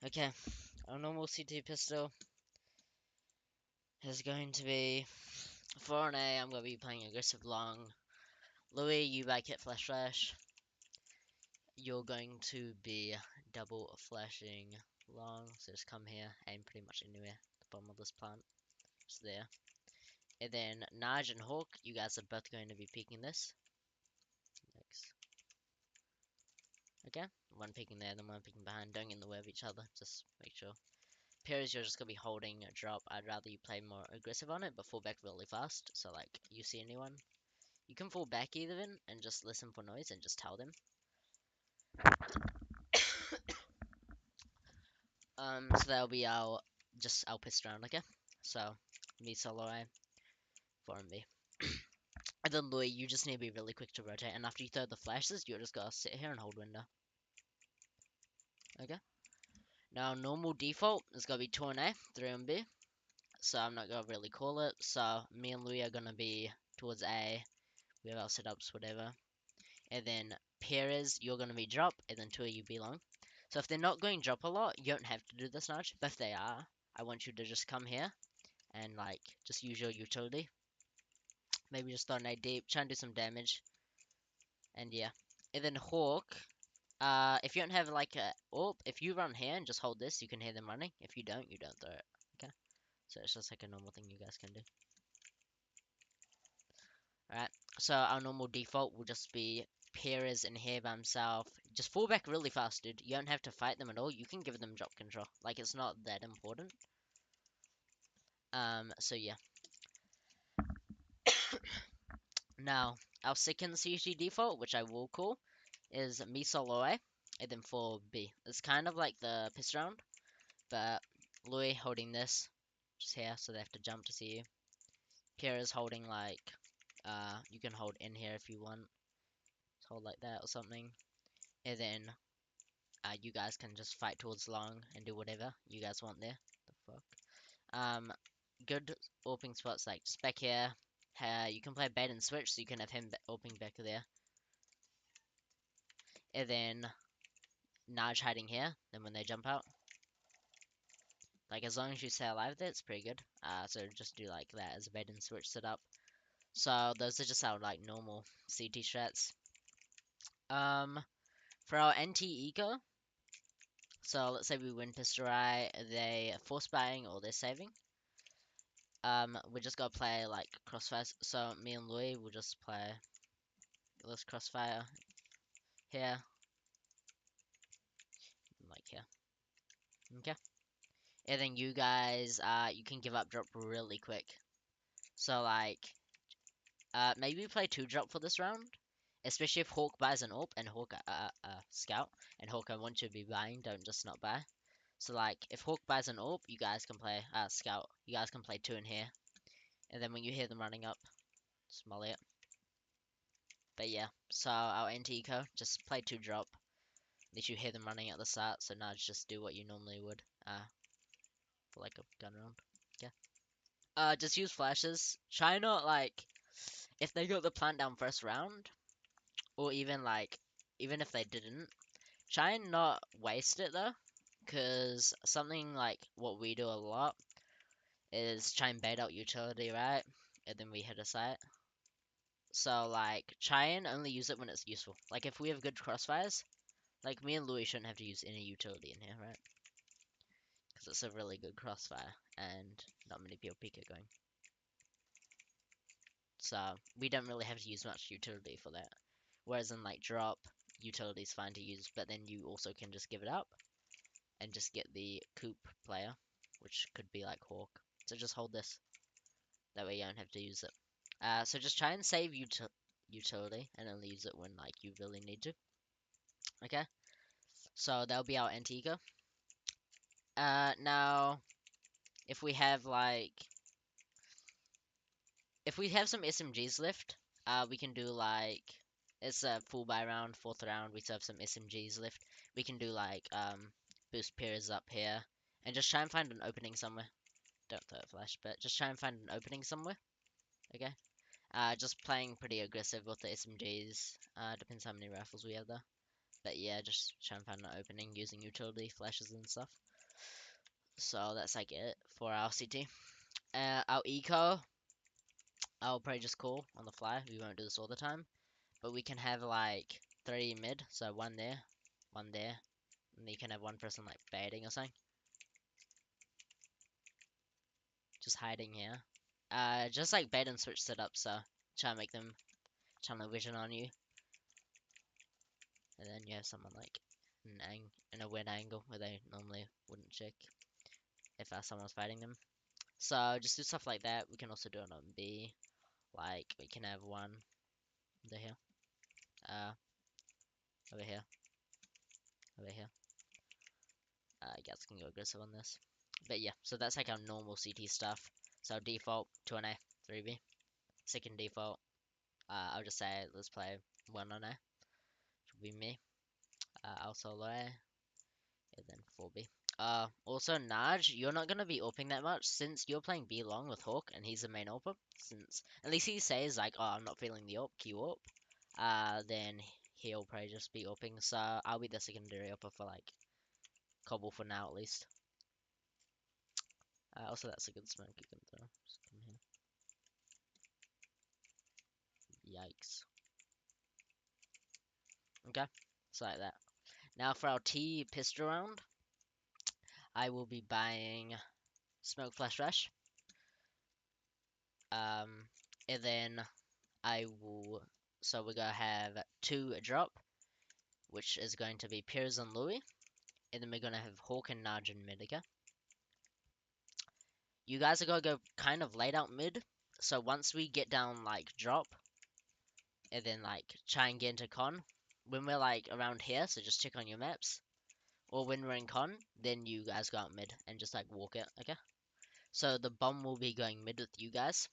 Okay, our normal CT pistol is going to be for an A. I'm going to be playing aggressive long. Louis, you back hit flash flash. You're going to be double flashing long, so just come here, aim pretty much anywhere. The bottom of this plant, just there. And then Naj and Hawk, you guys are both going to be peeking this. Next. Okay, one peeking there, then one peeking behind. Don't get in the way of each other, just make sure. Pairs, you're just gonna be holding a drop. I'd rather you play more aggressive on it, but fall back really fast. So like, you see anyone, you can fall back even and just listen for noise and just tell them. So that'll be our pistol round, okay? So me solo A, 4 and B. And then Louis, you just need to be really quick to rotate, and after you throw the flashes, you're just gotta sit here and hold window. Okay? Now normal default is gonna be 2 and A, 3 and B. So I'm not gonna really call it. So me and Louis are gonna be towards A. We have our setups, whatever. And then Perez, you're gonna be drop, and then two of you be long. So if they're not going drop a lot, you don't have to do this nudge. But if they are, I want you to just come here and like just use your utility. Maybe just throw an A deep, try and do some damage. And yeah. And then Hawk, if you don't have like a if you run here and just hold this, you can hear them running. If you don't, you don't throw it. Okay? So it's just like a normal thing you guys can do. Alright, so our normal default will just be Perez in here by himself. Just fall back really fast, dude. You don't have to fight them at all. You can give them drop control. Like, it's not that important. So yeah. Now, our second CG default, which I will call, is me solo A, and then for B. It's kind of like the piss round, but Louis holding this, just here, so they have to jump to see you. Perez holding like, you can hold in here if you want. Just hold like that or something. And then you guys can just fight towards long and do whatever you guys want there. The fuck. Good opening spots like just back here. You can play bait and switch, so you can have him opening back there. And then Naj hiding here. Then when they jump out, like as long as you stay alive there, it's pretty good. So just do like that as a bait and switch setup. So those are just our like normal CT strats. For our NT eco, so let's say we win pistol right, they force buying or they're saving. We just gotta play like crossfire. So me and Louis will just play this crossfire here, like here. Okay. And then you guys, you can give up drop really quick. So like, maybe play 2 drop for this round, especially if Hawk buys an AWP and Hawk scout, and Hawk I want you to be buying, don't just not buy. So like, if Hawk buys an AWP, you guys can play scout. You guys can play 2 in here, and then when you hear them running up, just molly it. But yeah, so our anti-eco, just play 2 drop. At least you hear them running at the start, so now just do what you normally would, for like a gun round. Yeah. Just use flashes. Try not like, if they got the plant down first round, or even like, even if they didn't, try and not waste it though, because something like what we do a lot is try and bait out utility, right? And then we hit a site. So like, try and only use it when it's useful. Like if we have good crossfires, like me and Louis shouldn't have to use any utility in here, right? Because it's a really good crossfire, and not many people peek it going. So we don't really have to use much utility for that. Whereas in like drop, utility is fine to use, but then you also can just give it up and just get the coop player, which could be like Hawk. So just hold this. That way you don't have to use it. So just try and save utility and only use it when like you really need to. Okay. So that'll be our Antigua. Now if we have like if we have some SMGs left, we can do like it's a full buy round, 4th round. We still have some SMGs left. We can do like boost pairs up here and just try and find an opening somewhere. Don't throw a flash, but just try and find an opening somewhere. Okay. Just playing pretty aggressive with the SMGs. Depends how many rifles we have though. But yeah, just try and find an opening using utility flashes and stuff. So that's like it for our city. Our eco, I'll probably just call on the fly. We won't do this all the time, but we can have like 3 mid, so one there, and you can have one person like baiting or something, just hiding here. Just like bait and switch setup, so try and make them tunnel vision on you, and then you have someone like in a weird angle where they normally wouldn't check if someone's fighting them. So just do stuff like that. We can also do it on B, like we can have one over here, uh, over here, over here. I guess can go aggressive on this. But yeah, so that's like our normal CT stuff. So default 2 on A, 3B. Second default, I'll just say let's play 1 on A. Should be me. I'll solo A, and then 4B. Also Naj, you're not gonna be opening that much since you're playing B long with Hawk and he's the main oper. Since at least he says like, oh, I'm not feeling the op, Q op. Then he'll probably just be oping. So I'll be the secondary oper for like Cobble for now at least. Also, that's a good smoke you can throw. Just come here. Yikes. Okay, so like that. Now for our T pistol round, I will be buying Smoke Flash Rush. And then I will. So we're gonna have 2 drop, which is going to be Piers and Louis. And then we're gonna have Hawk and Naj in mid, okay? You guys are gonna go kind of late out mid. So once we get down like drop, and then like try and get into con, when we're like around here, so just check on your maps. Or when we're in con, then you guys go out mid and just like walk it, okay? So the bomb will be going mid with you guys.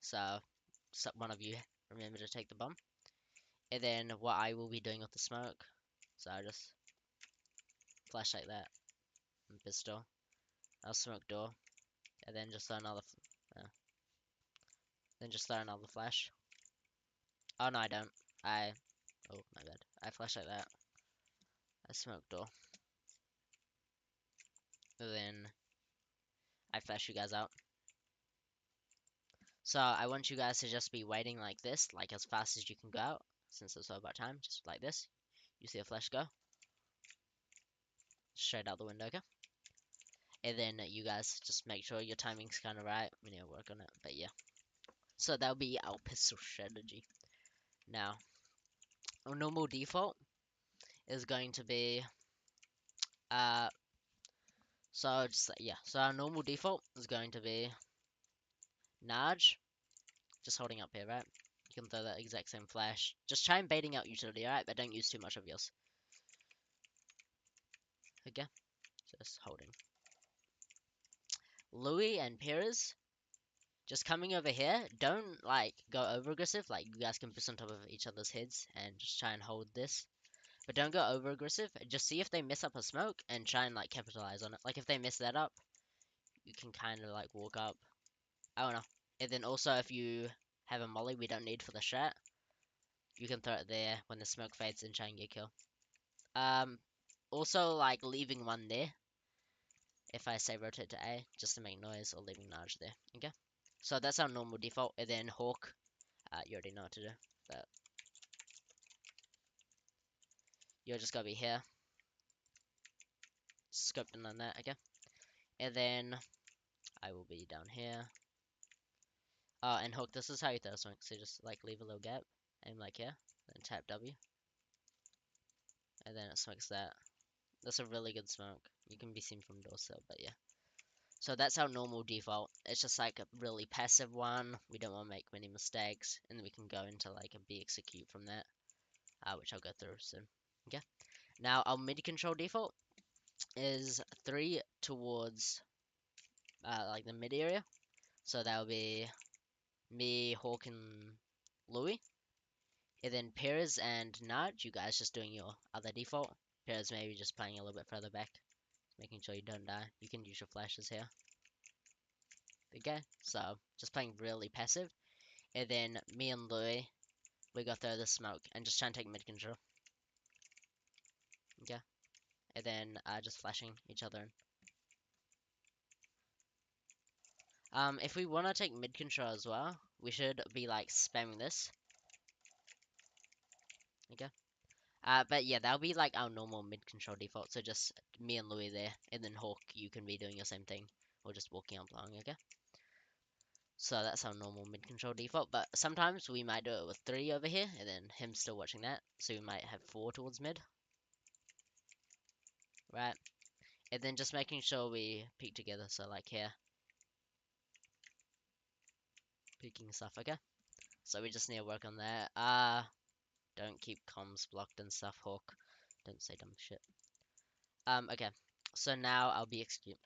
So, one of you remember to take the bomb. And then what I will be doing with the smoke, so I just flash like that and pistol. I'll smoke door, and then just throw another, then just throw another flash. Oh no, I don't. Oh my bad. I flash like that. I smoke door, and then I flash you guys out. So I want you guys to just be waiting like this, like as fast as you can go out, since it's all about time, just like this. You see a flash go, straight out the window, okay? And then you guys just make sure your timing's kind of right. We need to work on it, but yeah. So that'll be our pistol strategy. Now, our normal default is going to be, uh, so just yeah. So our normal default is going to be Naj, just holding up here, right? You can throw that exact same flash. Just try and baiting out utility, alright? But don't use too much of yours. Okay, just holding. Louis and Perez, just coming over here. Don't like go over aggressive. Like you guys can piss on top of each other's heads and just try and hold this. But don't go over aggressive. Just see if they mess up a smoke and try and like capitalize on it. Like if they mess that up, you can kind of like walk up. I don't know. And then also if you have a molly we don't need for the strat, you can throw it there when the smoke fades and try and get kill. Um, Also like leaving one there. If I say rotate to A, just to make noise, or leaving Naj there. Okay. So that's our normal default. And then Hawk, you already know what to do. But you're just gonna be here, scoping on that. Okay. And then I will be down here. And Hook, this is how you throw swing. So just like leave a little gap, aim like here, then tap W, and then it smokes that. That's a really good smoke. You can be seen from doorsill, but yeah. So that's our normal default. It's just like a really passive one. We don't want to make many mistakes, and then we can go into like a B execute from that, which I'll go through soon. Okay. Now our mid control default is 3 towards like the mid area. So that'll be me, Hawk, and Louis. And then Perez and Naj, you guys just doing your other default. Perez maybe just playing a little bit further back, making sure you don't die. You can use your flashes here. Okay, so just playing really passive. And then me and Louis, we go through the smoke and just try and take mid control. Okay, and then just flashing each other in. If we want to take mid control as well, we should be like spamming this. Okay. But yeah, that'll be like our normal mid control default. So just me and Louis there, and then Hawk, you can be doing your same thing, or just walking up long. Okay. So that's our normal mid control default. But sometimes we might do it with 3 over here, and then him still watching that. So we might have 4 towards mid, right? And then just making sure we peek together. So like here, peeking stuff. Okay. So we just need to work on that. Don't keep comms blocked and stuff, Hawk. Don't say dumb shit. Okay. So now I'll be execute.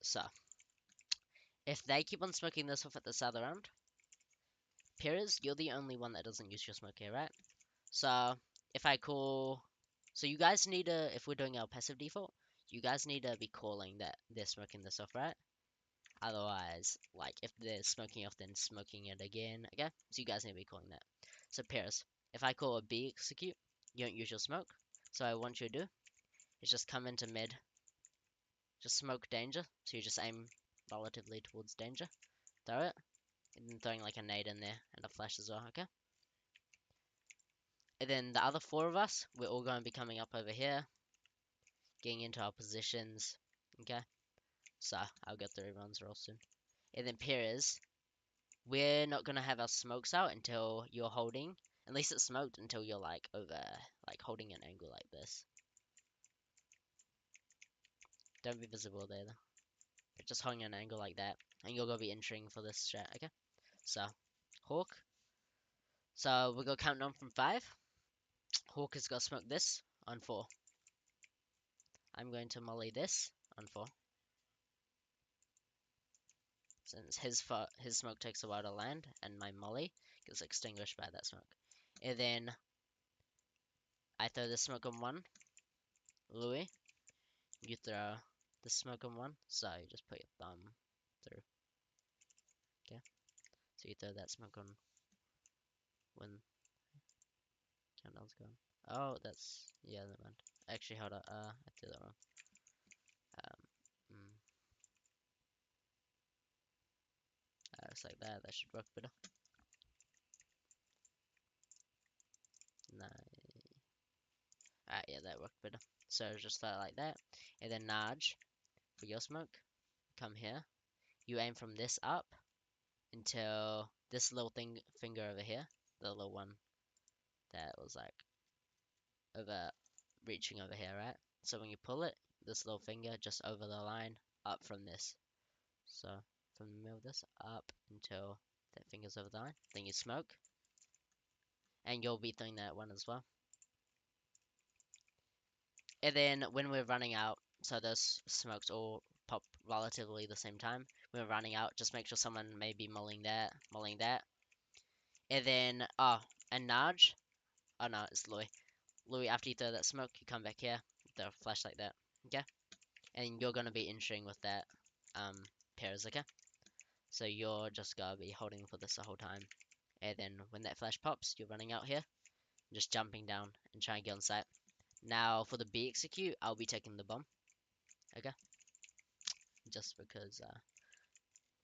So if they keep on smoking this off at the south round, Pires, you're the only one that doesn't use your smoke here, right? So if I call, so you guys need to, if we're doing our passive default, you guys need to be calling that they're smoking this off, right? Otherwise, like if they're smoking off, then smoking it again. Okay, so you guys need to be calling that. So Pires, if I call a B execute, you don't use your smoke. So I want you to do is just come into mid, just smoke danger. So you just aim relatively towards danger, throw it, and then throwing like a nade in there and a flash as well. Okay. And then the other 4 of us, we're all going to be coming up over here, getting into our positions. Okay. So I'll get through everyone's real soon. And then Pires, we're not gonna have our smokes out until you're holding. At least it's smoked until you're like over, like holding an angle like this. Don't be visible there though. But just holding an angle like that, and you're gonna be entering for this strat. Okay. So Hawk. So we're gonna count down from 5. Hawk is gonna smoke this on 4. I'm going to molly this on 4. Since his smoke takes a while to land, and my molly gets extinguished by that smoke. And then I throw the smoke on 1. Louis, you throw the smoke on 1, so you just put your thumb through. Okay, so you throw that smoke on when countdown's going. Oh, that's, yeah, never mind. Actually, hold on. I did that wrong. Um, mm, looks like that. That should work better. No. Alright, yeah, that worked better. So just start like that, and then Naj for your smoke. Come here. You aim from this up until this little finger over here, the little one that was like over reaching over here, right? So when you pull it, this little finger just over the line, up from this. So from the middle of this, up until that finger's over the line. Then you smoke, and you'll be throwing that one as well. And then when we're running out, so those smokes all pop relatively the same time. When we're running out, just make sure someone may be mulling that. And then, oh, and Naj, oh no, it's Louis. Louis, after you throw that smoke, you come back here, throw a flash like that, okay? And you're gonna be entering with that Pires, okay? So you're just gonna be holding for this the whole time. And then when that flash pops, you're running out here, just jumping down and trying to get on site. Now for the B execute, I'll be taking the bomb, okay? Just because,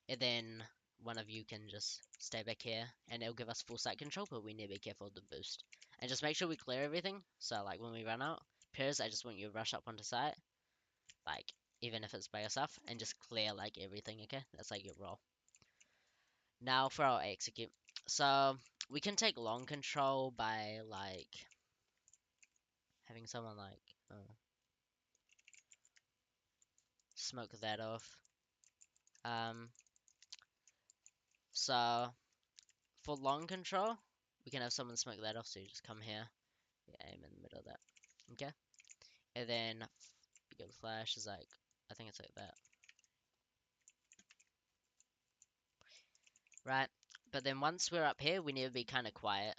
and then one of you can just stay back here, and it'll give us full site control, but we need to be careful of the boost. And just make sure we clear everything, so like when we run out, Pires, I just want you to rush up onto site, like, even if it's by yourself, and just clear like everything, okay? That's like your role. Now for our execute. So we can take long control by like having someone like smoke that off. Um, so for long control, we can have someone smoke that off. So you just come here, you aim in the middle of that. Okay, and then you go flash is like, I think it's like that, right? But then once we're up here, we need to be kind of quiet.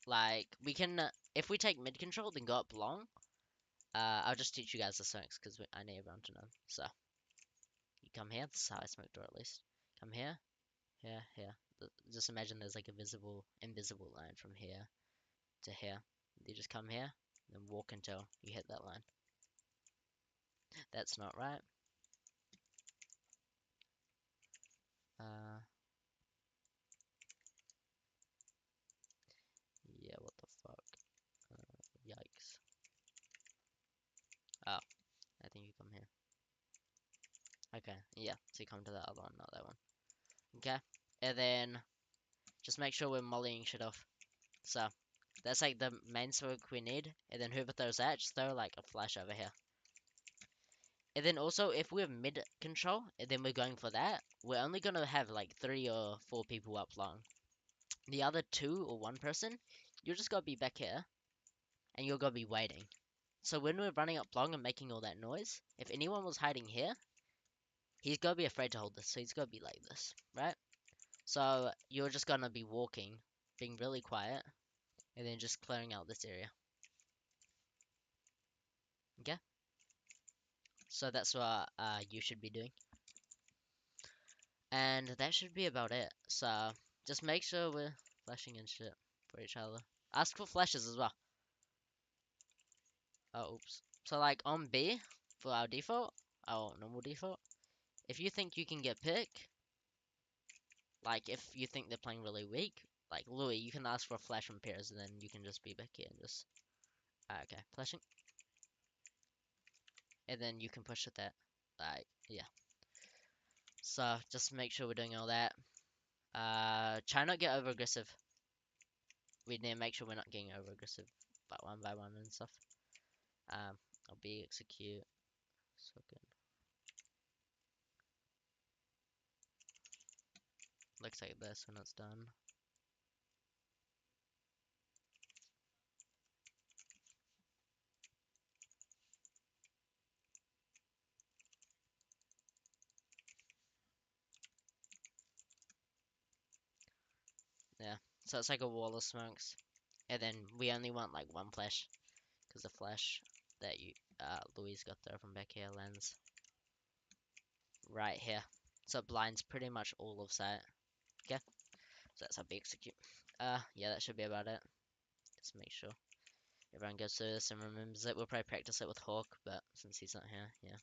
Like we can, if we take mid control, then go up long. I'll just teach you guys the smokes because I need everyone to know. So you come here, this is how I smoke door at least. Come here, here, here. Just imagine there's like a invisible line from here to here. You just come here, Then walk until you hit that line. That's not right. Yeah, what the fuck? Yikes. Oh, I think you come here. Okay, yeah, so you come to that other one, not that one. Okay, and then just make sure we're mollying shit off. So, that's like the main smoke we need, and then whoever throws that, just throw like a flash over here. And then also, if we're mid control, and then we're going for that, we're only gonna have like 3 or 4 people up long. The other 2 or 1 person, you're just gotta be back here, and you're gonna be waiting. So when we're running up long and making all that noise, if anyone was hiding here, he's gonna be afraid to hold this, so he's gonna be like this, right? So you're just gonna be walking, being really quiet, and then just clearing out this area. Okay? So that's what you should be doing. And that should be about it. So just make sure we're flashing and shit for each other. Ask for flashes as well. Oh, oops. So like on B, for our default, our normal default, if you think you can get pick, like if you think they're playing really weak, like Louis, you can ask for a flash from pairs and then you can just be back here and just, okay, flashing. And then you can push with that. Like, yeah. So just make sure we're doing all that. Try not get over aggressive. We need to make sure we're not getting over aggressive by one and stuff. I'll be execute. So good. Looks like this when it's done. Yeah. So it's like a wall of smokes. And then we only want like one flash. Because the flash that you Louis got there from back here lands right here. So it blinds pretty much all of sight. Okay. So that's how we execute. Yeah, that should be about it. Just make sure everyone goes through this and remembers it. We'll probably practice it with Hawk, but since he's not here, yeah.